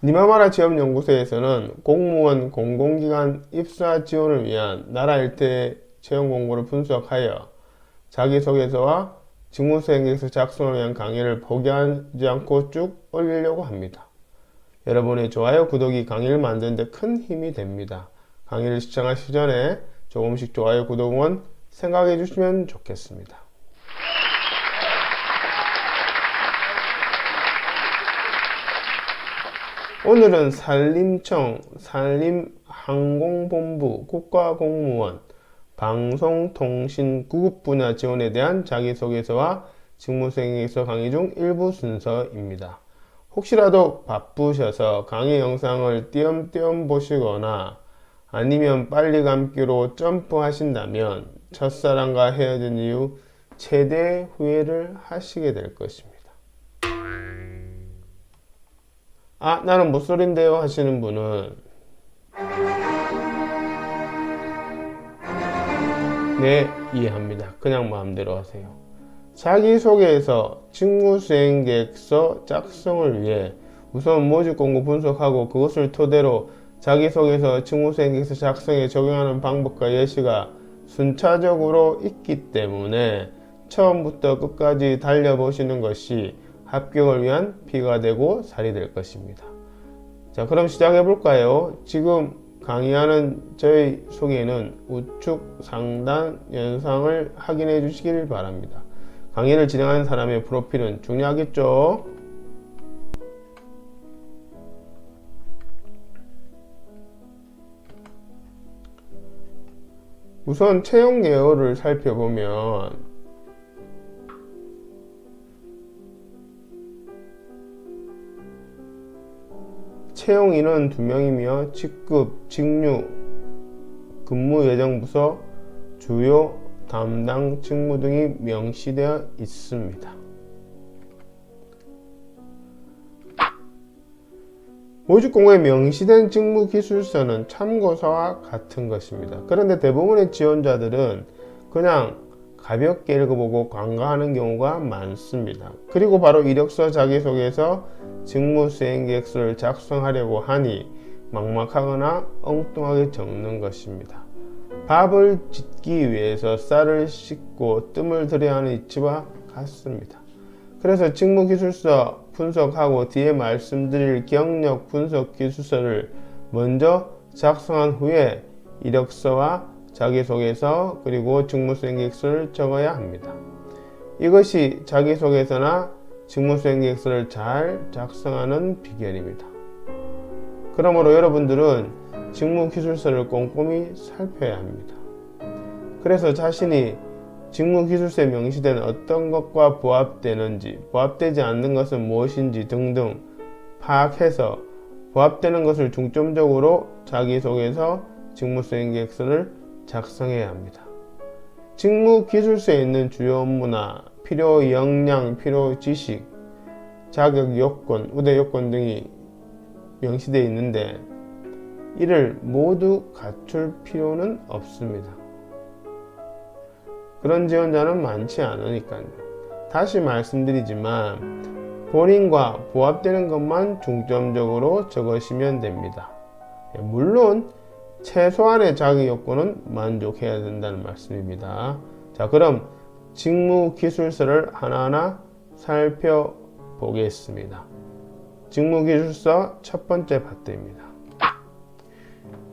니마마라 지원연구소에서는 공무원 공공기관 입사 지원을 위한 나라 일대 채용 공고를 분석하여 자기소개서와 직무수행계획서 작성을 위한 강의를 포기하지 않고 쭉 올리려고 합니다. 여러분의 좋아요, 구독이 강의를 만드는 데 큰 힘이 됩니다. 강의를 시청하시기 전에 조금씩 좋아요, 구독 응원 생각해 주시면 좋겠습니다. 오늘은 산림청, 산림항공본부, 국가공무원, 방송통신구급 분야 지원에 대한 자기소개서와 직무수행계획서 강의 중 일부 순서입니다. 혹시라도 바쁘셔서 강의 영상을 띄엄띄엄 보시거나 아니면 빨리 감기로 점프하신다면 첫사랑과 헤어진 이후 최대 후회를 하시게 될 것입니다. 아, 나는 못소린데요 하시는 분은 네, 이해합니다. 그냥 마음대로 하세요. 자기소개서, 직무수행계획서 작성을 위해 우선 모집공고 분석하고 그것을 토대로 자기소개서, 직무수행계획서 작성에 적용하는 방법과 예시가 순차적으로 있기 때문에 처음부터 끝까지 달려보시는 것이 합격을 위한 피가 되고 살이 될 것입니다. 자, 그럼 시작해 볼까요? 지금 강의하는 저희 소개는 우측 상단 영상을 확인해 주시길 바랍니다. 강의를 진행하는 사람의 프로필은 중요하겠죠? 우선 채용 예어를 살펴보면 채용인은 2명이며 직급, 직무, 근무 예정 부서, 주요 담당 직무 등이 명시되어 있습니다. 모집공고에 명시된 직무기술서는 참고서와 같은 것입니다. 그런데 대부분의 지원자들은 그냥 가볍게 읽어보고 간과하는 경우가 많습니다. 그리고 바로 이력서, 자기소개서, 직무수행계획서를 작성하려고 하니 막막하거나 엉뚱하게 적는 것입니다. 밥을 짓기 위해서 쌀을 씻고 뜸을 들여야 하는 이치와 같습니다. 그래서 직무기술서 분석하고 뒤에 말씀드릴 경력 분석 기술서를 먼저 작성한 후에 이력서와 자기소개서 그리고 직무수행계획서를 적어야 합니다. 이것이 자기소개서나 직무수행계획서를 잘 작성하는 비결입니다. 그러므로 여러분들은 직무기술서를 꼼꼼히 살펴야 합니다. 그래서 자신이 직무기술서에 명시된 어떤 것과 부합되는지, 부합되지 않는 것은 무엇인지 등등 파악해서 부합되는 것을 중점적으로 자기소개서, 직무수행계획서를 작성해야 합니다. 직무기술서에 있는 주요 업무나 필요 역량, 필요 지식, 자격 요건, 우대 요건 등이 명시되어 있는데 이를 모두 갖출 필요는 없습니다. 그런 지원자는 많지 않으니까요. 다시 말씀드리지만 본인과 부합되는 것만 중점적으로 적으시면 됩니다. 물론 최소한의 자기 요건은 만족해야 된다는 말씀입니다. 자, 그럼 직무기술서를 하나하나 살펴보겠습니다. 직무기술서 첫 번째 파트입니다.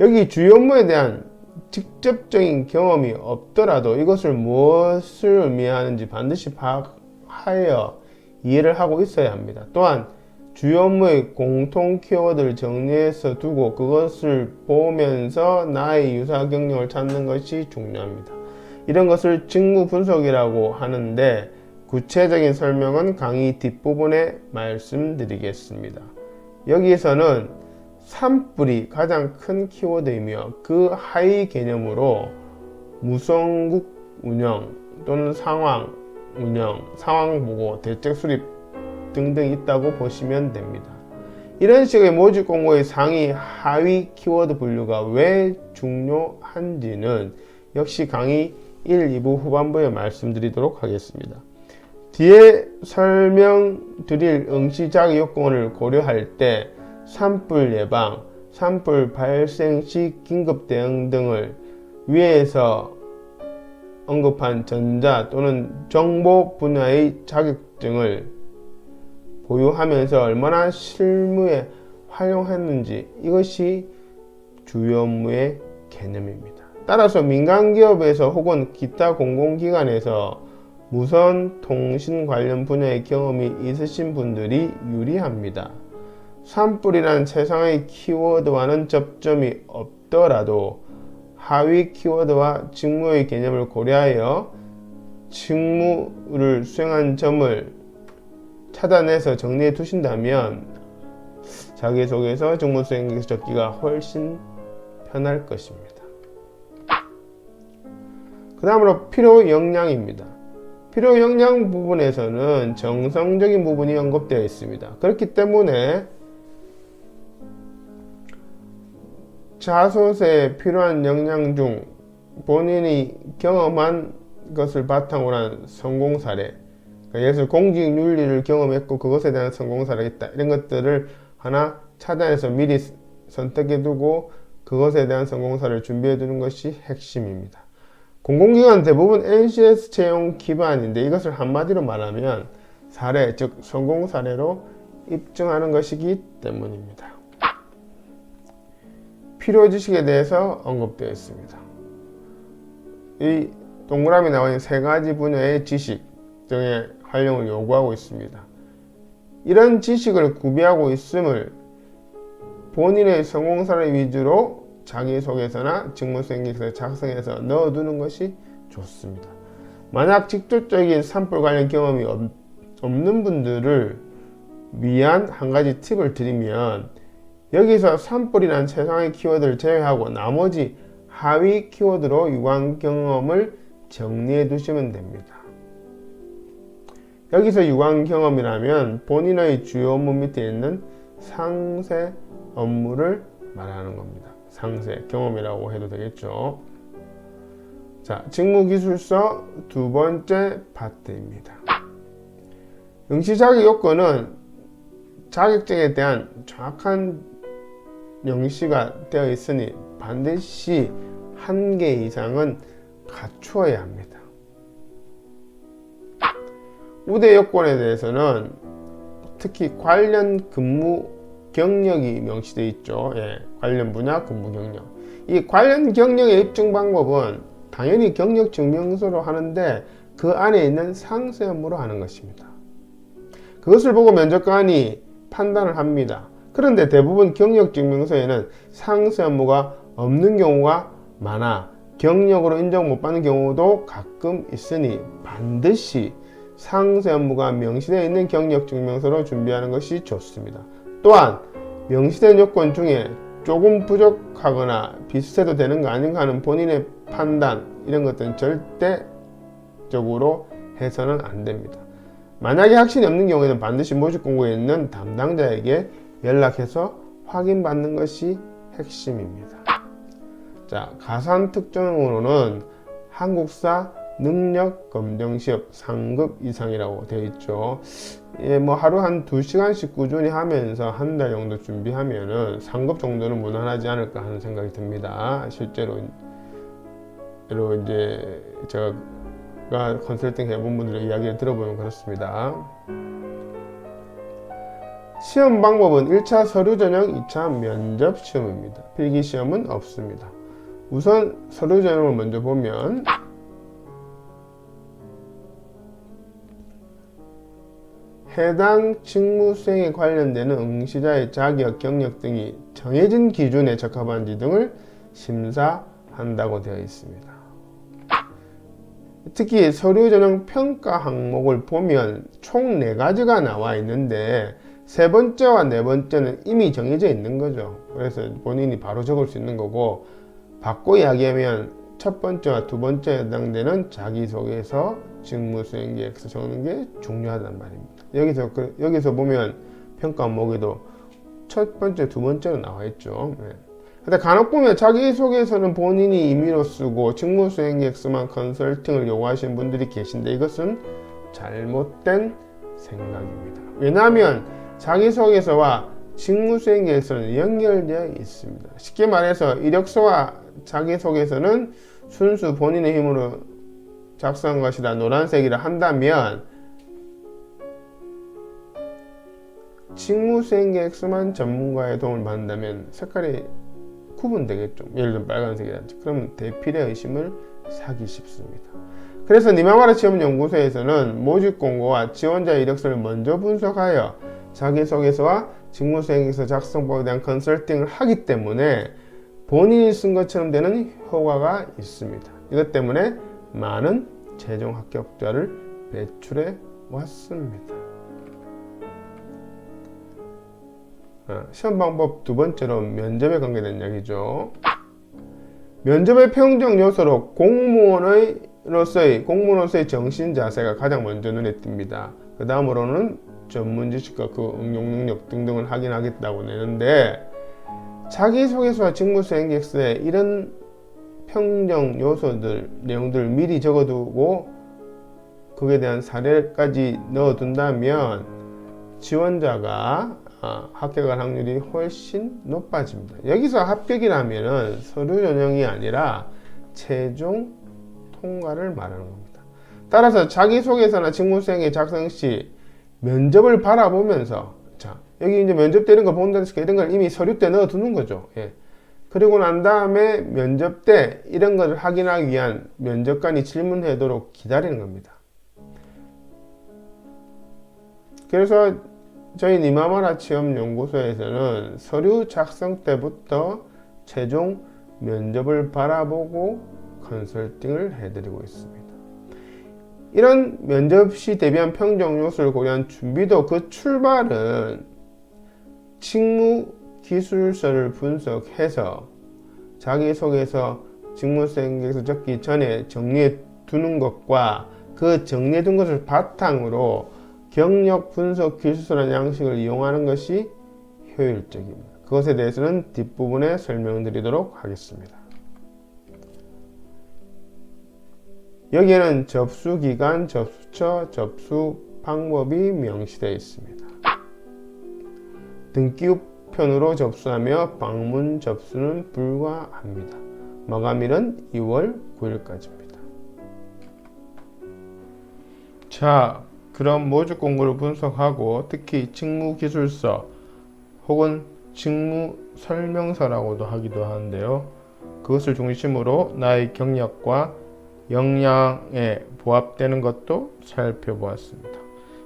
여기 주요 업무에 대한 직접적인 경험이 없더라도 이것을 무엇을 의미하는지 반드시 파악하여 이해를 하고 있어야 합니다. 또한 주요 업무의 공통 키워드를 정리해서 두고 그것을 보면서 나의 유사 경력을 찾는 것이 중요합니다. 이런 것을 직무 분석이라고 하는데 구체적인 설명은 강의 뒷부분에 말씀드리겠습니다. 여기에서는 산불이 가장 큰 키워드이며 그 하위 개념으로 무성국 운영 또는 상황 운영, 상황 보고, 대책 수립 등등 있다고 보시면 됩니다. 이런 식의 모집 공고의 상위, 하위 키워드 분류가 왜 중요한지는 역시 강의 1, 2부 후반부에 말씀드리도록 하겠습니다. 뒤에 설명드릴 응시자격 요건을 고려할 때 산불 예방, 산불 발생 시 긴급 대응 등을 위에서 언급한 전자 또는 정보 분야의 자격증을 보유하면서 얼마나 실무에 활용했는지, 이것이 주요 업무의 개념입니다. 따라서 민간기업에서 혹은 기타 공공기관에서 무선 통신 관련 분야의 경험이 있으신 분들이 유리합니다. 산불이란 세상의 키워드와는 접점이 없더라도 하위 키워드와 직무의 개념을 고려하여 직무를 수행한 점을 찾아내서 정리해 두신다면 자기소개서 직무수행 계획서 적기가 훨씬 편할 것입니다. 그 다음으로 필요 역량입니다. 필요 역량 부분에서는 정성적인 부분이 언급되어 있습니다. 그렇기 때문에 자소서에 필요한 역량 중 본인이 경험한 것을 바탕으로 한 성공 사례, 그러니까 예를 들어 공직윤리를 경험했고 그것에 대한 성공 사례가 있다, 이런 것들을 하나 찾아내서 미리 선택해 두고 그것에 대한 성공 사례를 준비해 두는 것이 핵심입니다. 공공기관 대부분 NCS 채용 기반인데 이것을 한마디로 말하면 사례, 즉 성공 사례로 입증하는 것이기 때문입니다. 필요 지식에 대해서 언급되어 있습니다. 이 동그라미 나와 있는 세 가지 분야의 지식 등의 활용을 요구하고 있습니다. 이런 지식을 구비하고 있음을 본인의 성공 사례 위주로 자기소개서나 직무수행계획서 작성해서 넣어두는 것이 좋습니다. 만약 직접적인 산불 관련 경험이 없는 분들을 위한 한 가지 팁을 드리면, 여기서 산불이란 세상의 키워드를 제외하고 나머지 하위 키워드로 유관 경험을 정리해 두시면 됩니다. 여기서 유관 경험이라면 본인의 주요 업무 밑에 있는 상세 업무를 말하는 겁니다. 상세 경험이라고 해도 되겠죠. 자, 직무기술서 두 번째 파트입니다. 응시 자격 요건은 자격증에 대한 정확한 명시가 되어 있으니 반드시 1개 이상은 갖추어야 합니다. 우대 요건에 대해서는 특히 관련 근무 경력이 명시되어 있죠. 예, 관련 분야 근무 경력. 이 관련 경력의 입증 방법은 당연히 경력 증명서로 하는데 그 안에 있는 상세 업무로 하는 것입니다. 그것을 보고 면접관이 판단을 합니다. 그런데 대부분 경력 증명서에는 상세 업무가 없는 경우가 많아 경력으로 인정 못 받는 경우도 가끔 있으니 반드시 상세 업무가 명시되어 있는 경력 증명서로 준비하는 것이 좋습니다. 또한 명시된 요건 중에 조금 부족하거나 비슷해도 되는 거 아닌가 하는 본인의 판단, 이런 것들은 절대적으로 해서는 안 됩니다. 만약에 확신이 없는 경우에는 반드시 모집 공고에 있는 담당자에게 연락해서 확인받는 것이 핵심입니다. 자, 가산 특정으로는 한국사 능력 검정 시험 상급 이상이라고 되어 있죠. 예, 뭐 하루 한 2시간씩 꾸준히 하면서 한 달 정도 준비하면은 상급 정도는 무난하지 않을까 하는 생각이 듭니다. 실제로 이제 제가 컨설팅 해본 분들의 이야기를 들어보면 그렇습니다. 시험 방법은 1차 서류 전형, 2차 면접 시험입니다. 필기 시험은 없습니다. 우선 서류 전형을 먼저 보면 해당 직무 수행에 관련되는 응시자의 자격, 경력 등이 정해진 기준에 적합한지 등을 심사한다고 되어 있습니다. 특히 서류 전형 평가 항목을 보면 총 4가지가 나와 있는데 세 번째와 네 번째는 이미 정해져 있는 거죠. 그래서 본인이 바로 적을 수 있는 거고, 바꿔 이야기하면 첫 번째와 두 번째에 해당되는 자기소개서, 직무수행계획서 적는 게 중요하단 말입니다. 여기서 보면 평가 항목에도 첫 번째, 두 번째로 나와 있죠. 네. 근데 간혹 보면 자기소개서는 본인이 임의로 쓰고 직무수행계획서만 컨설팅을 요구하시는 분들이 계신데 이것은 잘못된 생각입니다. 왜냐하면 자기소개서와 직무수행 계획서는 연결되어 있습니다. 쉽게 말해서 이력서와 자기소개서는 순수 본인의 힘으로 작성한 것이다, 노란색이라 한다면 직무수행 계획서만 전문가의 도움을 받는다면 색깔이 구분되겠죠. 예를 들면 빨간색이라든지. 그러면 대필의 의심을 사기 쉽습니다. 그래서 니마마라 취업연구소에서는 모집 공고와 지원자 이력서를 먼저 분석하여 자기소개서와 직무수행계획서 작성법에 대한 컨설팅을 하기 때문에 본인이 쓴 것처럼 되는 효과가 있습니다. 이것 때문에 많은 최종 합격자를 배출해 왔습니다. 시험 방법 두 번째로 면접에 관계된 이야기죠. 면접의 평정 요소로 공무원으로서의 정신 자세가 가장 먼저 눈에 띕니다. 그 다음으로는 전문 지식과 그 응용 능력 등등을 확인하겠다고 내는데, 자기소개서와 직무수행계획서에 이런 평정 요소들, 내용들을 미리 적어두고 그에 대한 사례까지 넣어둔다면 지원자가 합격할 확률이 훨씬 높아집니다. 여기서 합격이라면 서류 전형이 아니라 최종 통과를 말하는 겁니다. 따라서 자기소개서나 직무수행계 작성 시 면접을 바라보면서, 자, 여기 이제 면접 때 이런 걸 본다니까 이런 걸 이미 서류 때 넣어두는 거죠. 예. 그리고 난 다음에 면접 때 이런 것을 확인하기 위한 면접관이 질문하도록 기다리는 겁니다. 그래서 저희 니마마라 취업연구소에서는 서류 작성 때부터 최종 면접을 바라보고 컨설팅을 해드리고 있습니다. 이런 면접 시 대비한 평정 요소를 고려한 준비도, 그 출발은 직무 기술서를 분석해서 자기소개서, 직무수행계획서 적기 전에 정리해 두는 것과 그 정리해 둔 것을 바탕으로 경력 분석 기술서라는 양식을 이용하는 것이 효율적입니다. 그것에 대해서는 뒷부분에 설명드리도록 하겠습니다. 여기에는 접수기간, 접수처, 접수 방법이 명시되어 있습니다. 등기우편으로 접수하며 방문 접수는 불가합니다. 마감일은 2월 9일까지입니다. 자, 그럼 모집 공고를 분석하고 특히 직무기술서 혹은 직무설명서라고도 하기도 하는데요. 그것을 중심으로 나의 경력과 역량에 부합되는 것도 살펴보았습니다.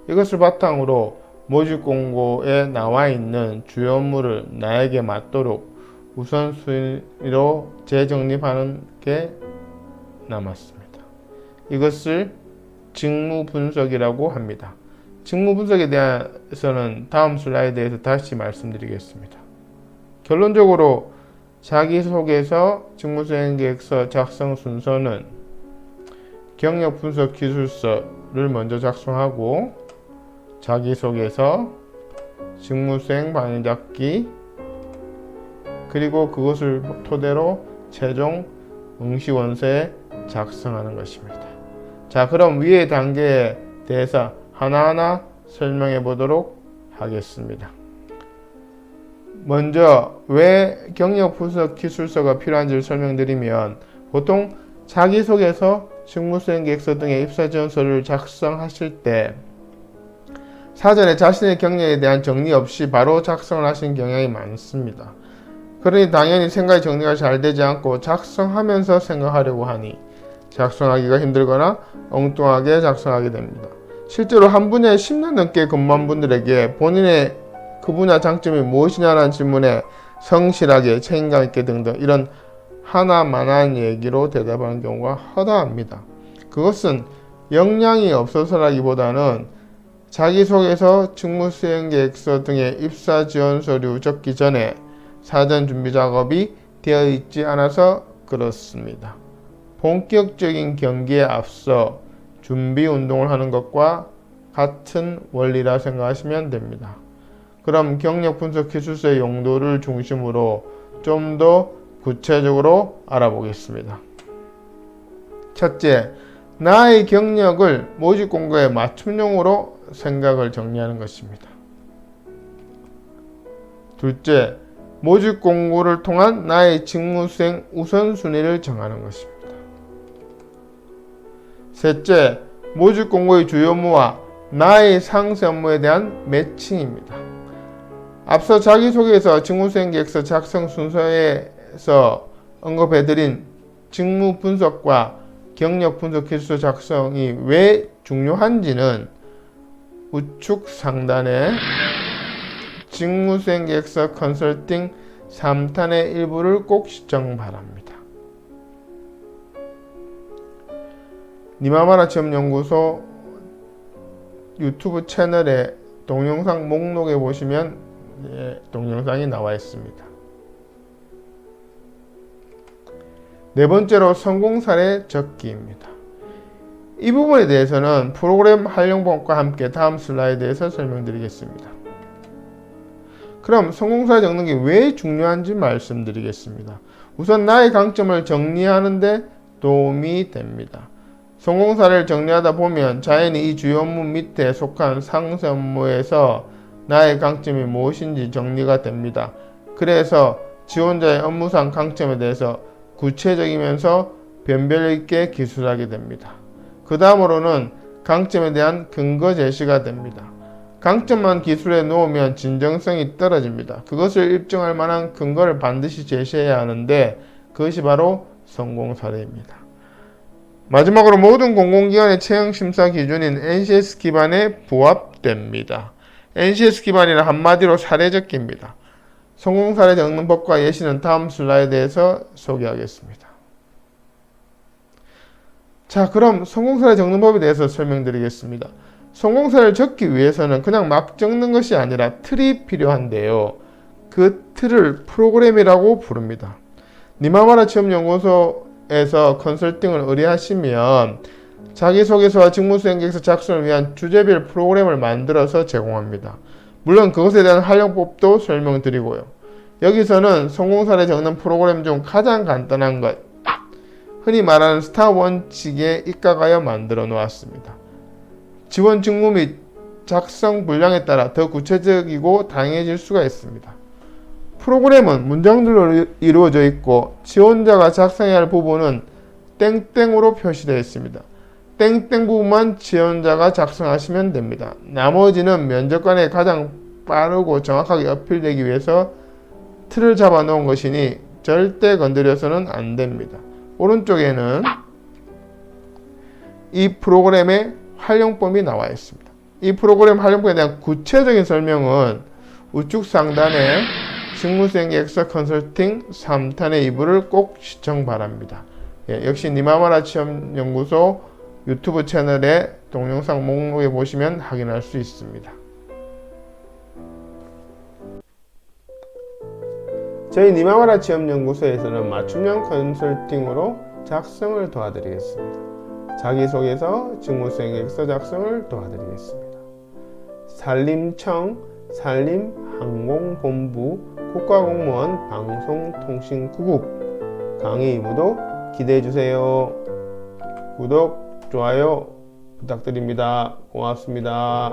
이것을 바탕으로 모집 공고에 나와 있는 주요 업무를 나에게 맞도록 우선순위로 재정립하는 게 남았습니다. 이것을 직무 분석이라고 합니다. 직무 분석에 대해서는 다음 슬라이드에서 다시 말씀드리겠습니다. 결론적으로 자기소개서, 직무수행계획서 작성 순서는 경력 분석 기술서를 먼저 작성하고 자기소개서, 직무수행 방향잡기, 그리고 그것을 토대로 최종 응시원서에 작성하는 것입니다. 자, 그럼 위의 단계에 대해서 하나하나 설명해 보도록 하겠습니다. 먼저 왜 경력 분석 기술서가 필요한지를 설명드리면, 보통 자기소개서, 직무수행계획서 등의 입사지원서를 작성하실 때 사전에 자신의 경력에 대한 정리 없이 바로 작성을 하시는 경향이 많습니다. 그러니 당연히 생각이 정리가 잘 되지 않고 작성하면서 생각하려고 하니 작성하기가 힘들거나 엉뚱하게 작성하게 됩니다. 실제로 한 분야에 10년 넘게 근무한 분들에게 본인의 그 분야 장점이 무엇이냐라는 질문에 성실하게 책임감 있게 등등 이런 하나만한 얘기로 대답하는 경우가 허다합니다. 그것은 역량이 없어서라기보다는 자기소개서, 직무수행계획서 등의 입사지원 서류 적기 전에 사전 준비 작업이 되어 있지 않아서 그렇습니다. 본격적인 경기에 앞서 준비 운동을 하는 것과 같은 원리라 생각하시면 됩니다. 그럼 경력 분석 기술서의 용도를 중심으로 좀 더 구체적으로 알아보겠습니다. 첫째, 나의 경력을 모집 공고에 맞춤형으로 생각을 정리하는 것입니다. 둘째, 모집 공고를 통한 나의 직무수행 우선순위를 정하는 것입니다. 셋째, 모집 공고의 주요 업무와 나의 상세 업무에 대한 매칭입니다. 앞서 자기소개서 직무수행 계획서 작성 순서에서 언급해드린 직무 분석과 경력 분석 기술서 작성이 왜 중요한지는 우측 상단에 직무수행 계획서 컨설팅 3탄의 일부를 꼭 시청 바랍니다. 니마마라 취업연구소 유튜브 채널의 동영상 목록에 보시면 동영상이 나와 있습니다. 네 번째로 성공 사례 적기입니다. 이 부분에 대해서는 프로그램 활용법과 함께 다음 슬라이드에서 설명드리겠습니다. 그럼 성공 사례 적는 게 왜 중요한지 말씀드리겠습니다. 우선 나의 강점을 정리하는 데 도움이 됩니다. 성공 사례를 정리하다 보면 자연히 이 주요 업무 밑에 속한 상세 업무에서 나의 강점이 무엇인지 정리가 됩니다. 그래서 지원자의 업무상 강점에 대해서 구체적이면서 변별력 있게 기술하게 됩니다. 그 다음으로는 강점에 대한 근거 제시가 됩니다. 강점만 기술에 놓으면 진정성이 떨어집니다. 그것을 입증할 만한 근거를 반드시 제시해야 하는데 그것이 바로 성공 사례입니다. 마지막으로 모든 공공기관의 채용심사 기준인 NCS 기반에 부합됩니다. NCS 기반이란 한마디로 사례적기입니다. 성공사례 적는 법과 예시는 다음 슬라이드에서 소개하겠습니다. 자, 그럼 성공사례 적는 법에 대해서 설명드리겠습니다. 성공사례를 적기 위해서는 그냥 막 적는 것이 아니라 틀이 필요한데요. 그 틀을 프로그램이라고 부릅니다. 니마마라 취업연구소에서 컨설팅을 의뢰하시면 자기소개서와 직무수행계획서 작성을 위한 주제별 프로그램을 만들어서 제공합니다. 물론 그것에 대한 활용법도 설명드리고요. 여기서는 성공사례 적는 프로그램 중 가장 간단한 것, 흔히 말하는 스타 원칙에 입각하여 만들어 놓았습니다. 지원 직무 및 작성 분량에 따라 더 구체적이고 다양해질 수가 있습니다. 프로그램은 문장들로 이루어져 있고 지원자가 작성해야 할 부분은 땡땡으로 표시되어 있습니다. 땡땡 부분만 지원자가 작성하시면 됩니다. 나머지는 면접관에 가장 빠르고 정확하게 어필되기 위해서 틀을 잡아 놓은 것이니 절대 건드려서는 안 됩니다. 오른쪽에는 이 프로그램의 활용법이 나와 있습니다. 이 프로그램 활용법에 대한 구체적인 설명은 우측 상단에 직무수행계획서 컨설팅 3탄의 2부를 꼭 시청 바랍니다. 역시 니마마라 취업연구소 유튜브 채널의 동영상 목록에 보시면 확인할 수 있습니다. 저희 니마마라 취업연구소에서는 맞춤형 컨설팅으로 작성을 도와드리겠습니다. 자기소개서, 직무수행계획서 작성을 도와드리겠습니다. 산림청, 산림항공본부, 국가공무원 방송통신국국 강의 2부도 기대해주세요. 구독, 좋아요 부탁드립니다. 고맙습니다.